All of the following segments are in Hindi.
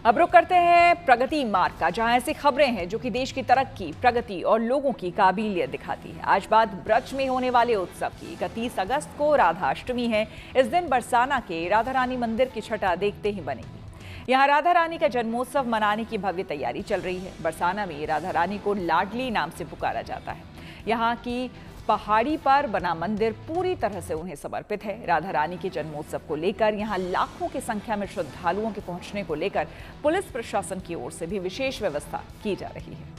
अब रुक करते हैं प्रगति मार्ग का, जहां ऐसी खबरें हैं जो कि देश की तरक्की, प्रगति और लोगों की काबिलियत दिखाती है। आज बात ब्रज में होने वाले उत्सव की। 31 अगस्त को राधाष्टमी है। इस दिन बरसाना के राधा रानी मंदिर की छटा देखते ही बनेगी। यहाँ राधा रानी का जन्मोत्सव मनाने की भव्य तैयारी चल रही है। बरसाना में राधा रानी को लाडली नाम से पुकारा जाता है। यहाँ की पहाड़ी पर बना मंदिर पूरी तरह से उन्हें समर्पित है। राधा रानी के जन्मोत्सव को लेकर यहां लाखों की संख्या में श्रद्धालुओं के पहुंचने को लेकर पुलिस प्रशासन की ओर से भी विशेष व्यवस्था की जा रही है।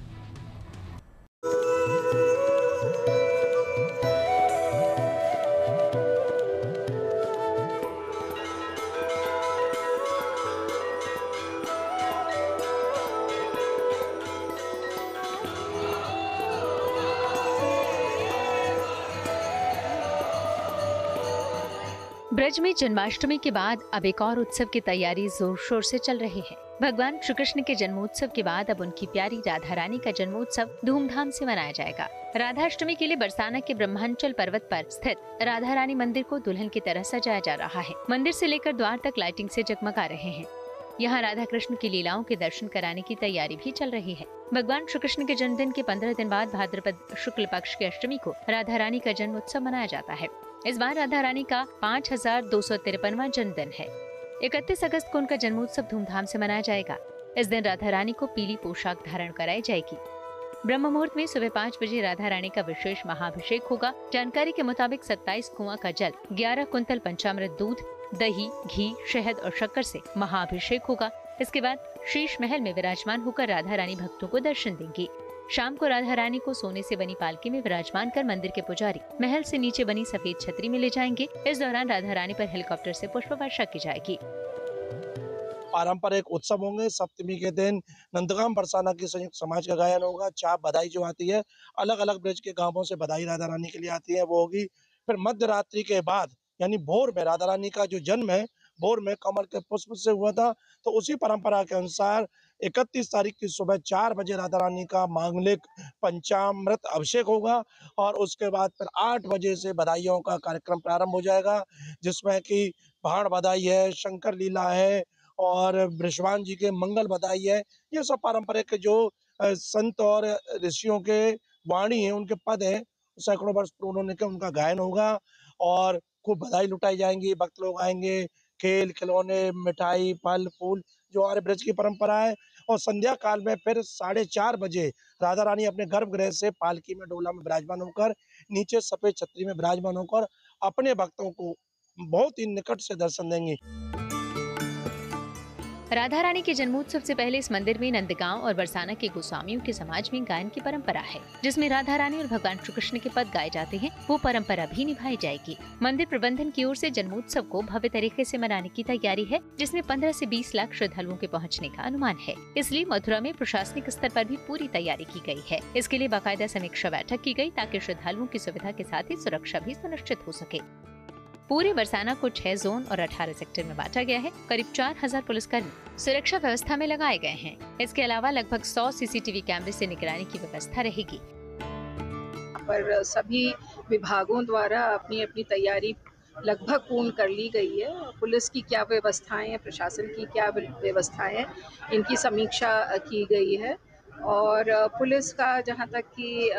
ब्रज में जन्माष्टमी के बाद अब एक और उत्सव की तैयारी जोर शोर से चल रही है। भगवान श्री कृष्ण के जन्मोत्सव के बाद अब उनकी प्यारी राधा रानी का जन्मोत्सव धूमधाम से मनाया जाएगा। राधाष्टमी के लिए बरसाना के ब्रह्मांचल पर्वत पर स्थित राधा रानी मंदिर को दुल्हन की तरह सजाया जा रहा है। मंदिर से लेकर द्वार तक लाइटिंग से जगमगा रहे हैं। यहाँ राधा कृष्ण की लीलाओं के दर्शन कराने की तैयारी भी चल रही है। भगवान श्री कृष्ण के जन्मदिन के 15 दिन बाद भाद्रपद शुक्ल पक्ष की अष्टमी को राधा रानी का जन्म उत्सव मनाया जाता है। इस बार राधा रानी का 5253वां जन्मदिन है। 31 अगस्त को उनका जन्मोत्सव धूमधाम से मनाया जाएगा। इस दिन राधा रानी को पीली पोशाक धारण कराई जाएगी। ब्रह्म मुहूर्त में सुबह 5 बजे राधा रानी का विशेष महाभिषेक होगा। जानकारी के मुताबिक 27 कुआं का जल, 11 कुंतल पंचामृत दूध, दही, घी, शहद और शक्कर से महाअभिषेक होगा। इसके बाद शीश महल में विराजमान होकर राधा रानी भक्तों को दर्शन देंगी। शाम को राधा रानी को सोने से बनी पालकी में विराजमान कर मंदिर के पुजारी महल से नीचे बनी सफेद छतरी में ले जाएंगे। इस दौरान राधा रानी पर हेलीकॉप्टर से पुष्प वर्षा की जाएगी। पारंपरिक उत्सव होंगे। सप्तमी के दिन नंदगाम बरसाना की संयुक्त समाज का गायन होगा। चाप बधाई जो आती है, अलग अलग ब्रज के गांवों से बधाई राधा रानी के लिए आती है, वो होगी। फिर मध्य रात्रि के बाद यानी भोर में राधा रानी का जो जन्म है, भोर में कमल के पुष्प से हुआ था, तो उसी परंपरा के अनुसार 31 तारीख की सुबह 4 बजे राधा रानी का मांगलिक पंचामृत अभिषेक होगा और उसके बाद फिर 8 बजे से बधाइयों का कार्यक्रम प्रारंभ हो जाएगा, जिसमें कि भाण बधाई है, शंकर लीला है और वृषभान जी के मंगल बधाई है। ये सब पारंपरिक जो संत और ऋषियों के वाणी है, उनके पद है, सैकड़ों वर्ष उन्होंने के उनका गायन होगा और खूब बधाई लुटाई जाएंगी। भक्त लोग आएंगे, खेल खिलौने, मिठाई, फल फूल जो हमारे ब्रज की परंपरा है। और संध्या काल में फिर 4:30 बजे राधा रानी अपने गर्भगृह से पालकी में डोला में विराजमान होकर नीचे सफेद छतरी में विराजमान होकर अपने भक्तों को बहुत ही निकट से दर्शन देंगी। राधा रानी के जन्मोत्सव से पहले इस मंदिर में नंदगांव और बरसाना के गोस्वामियों के समाज में गायन की परंपरा है, जिसमें राधा रानी और भगवान श्री कृष्ण के पद गाए जाते हैं। वो परंपरा भी निभाई जाएगी। मंदिर प्रबंधन की ओर से जन्मोत्सव को भव्य तरीके से मनाने की तैयारी है, जिसमें 15 से 20 लाख श्रद्धालुओं के पहुँचने का अनुमान है। इसलिए मथुरा में प्रशासनिक स्तर पर भी पूरी तैयारी की गयी है। इसके लिए बाकायदा समीक्षा बैठक की गयी, ताकि श्रद्धालुओं की सुविधा के साथ ही सुरक्षा भी सुनिश्चित हो सके। पूरे बरसाना को 6 जोन और 18 सेक्टर में बांटा गया है। करीब 4000 पुलिसकर्मी सुरक्षा व्यवस्था में लगाए गए हैं। इसके अलावा लगभग 100 सीसीटीवी कैमरे से निगरानी की व्यवस्था रहेगी। पर सभी विभागों द्वारा अपनी अपनी तैयारी लगभग पूर्ण कर ली गई है। पुलिस की क्या व्यवस्थाएं हैं, प्रशासन की क्या व्यवस्थाएं हैं, इनकी समीक्षा की गई है। और पुलिस का जहां तक की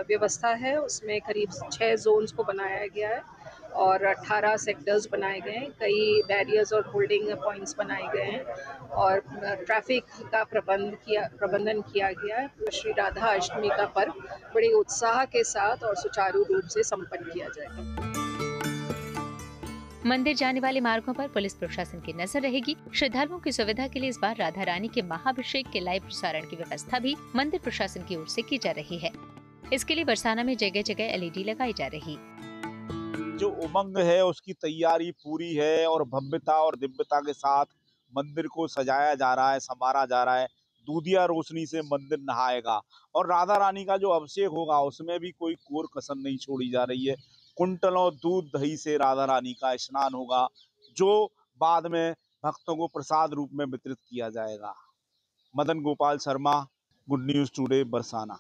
व्यवस्था है, उसमें करीब 6 जोन्स को बनाया गया है और 18 सेक्टर्स बनाए गए हैं। कई बैरियर्स और होल्डिंग पॉइंट्स बनाए गए हैं और ट्रैफिक का प्रबंधन किया गया है। श्री राधा अष्टमी का पर्व बड़े उत्साह के साथ और सुचारू रूप से संपन्न किया जाएगा। मंदिर जाने वाले मार्गों पर पुलिस प्रशासन की नजर रहेगी। श्रद्धालुओं की सुविधा के लिए इस बार राधा रानी के महाभिषेक के लाइव प्रसारण की व्यवस्था भी मंदिर प्रशासन की ओर से की जा रही है। इसके लिए बरसाना में जगह जगह LED लगाई जा रही। जो उमंग है उसकी तैयारी पूरी है और भव्यता और दिव्यता के साथ मंदिर को सजाया जा रहा है, संवारा जा रहा है। दूधिया रोशनी से मंदिर नहाएगा और राधा रानी का जो अभिषेक होगा उसमें भी कोई कोर कसर नहीं छोड़ी जा रही है। कुंटलों दूध दही से राधा रानी का स्नान होगा, जो बाद में भक्तों को प्रसाद रूप में वितरित किया जाएगा। Madan Gopal Sharma, good news today, Barsana.